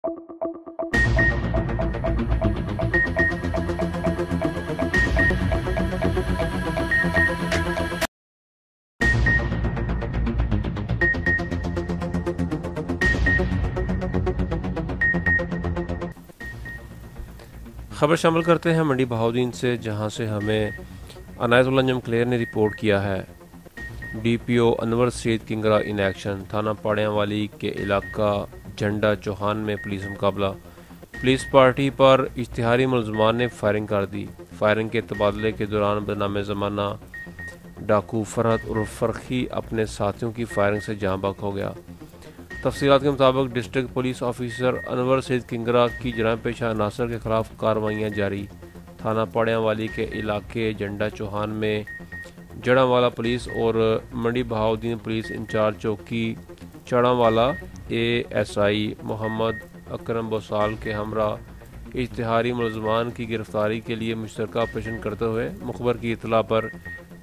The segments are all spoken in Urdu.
خبر شامل کرتے ہیں منڈی بہاؤدین سے، جہاں سے ہمیں عنایت اللہ انجم کلیر نے رپورٹ کیا ہے۔ D P O Anwar Syed کنگرا in action, تھانہ پاڑیاں والی کے علاقہ جھنڈا چوہان میں پولیس مقابلہ۔ پولیس پارٹی پر اشتہاری ملزمان نے فائرنگ کر دی۔ فائرنگ کے تبادلے کے دوران بدنام زمانہ ڈاکو فرحت عرف فرخی اپنے ساتھیوں کی فائرنگ سے جاں بحق ہو گیا۔ تفصیلات کے مطابق ڈسٹرکٹ پولیس آفیسر انور سید کنگرا کی جرائم پیشہ عناصر کے خلاف کارروائیاں جاری۔ تھانہ پاڑیاں والی کے علاقے جھنڈا چوہان میں جڑاں والا پولیس اور منڈی بہاؤدین پولیس انچارج چوکی چڑاں والا اے ایس آئی محمد اکرم بوسال کے ہمراہ اشتہاری ملزمان کی گرفتاری کے لیے مشترکہ آپریشن کرتے ہوئے مخبر کی اطلاع پر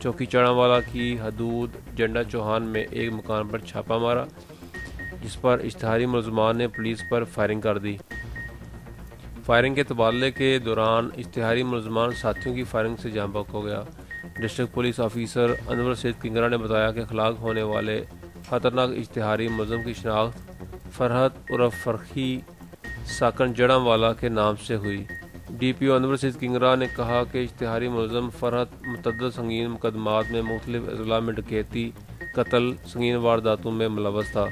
چوکی چڑاں والا کی حدود جھنڈا چوہان میں ایک مکان پر چھاپہ مارا، جس پر اشتہاری ملزمان نے پولیس پر فائرنگ کر دی۔ فائرنگ کے تبادلے کے دوران اشتہاری ملزمان ساتھیوں کی فائرنگ سے جاں بحق ہو گیا۔ ڈسٹرکٹ پولیس آفیسر انور سید کنگرا نے بتایا کہ ہلاک ہونے والے خطرناک اشتہاری ملزم کی شناخت فرحت عرف فرخی ساکن جڑاں والا کے نام سے ہوئی۔ ڈی پی او انور سید کنگرا نے کہا کہ اشتہاری ملزم فرحت متعدد سنگین مقدمات میں مختلف اضلاع میں ڈکیتی، قتل، سنگین وارداتوں میں ملوث تھا۔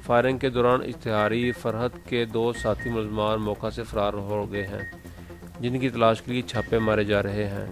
فائرنگ کے دوران اشتہاری فرحت کے 2 ساتھی ملزمان موقع سے فرار ہو گئے ہیں، جن کی تلاش کے لیے چھاپے مارے جا رہے ہیں۔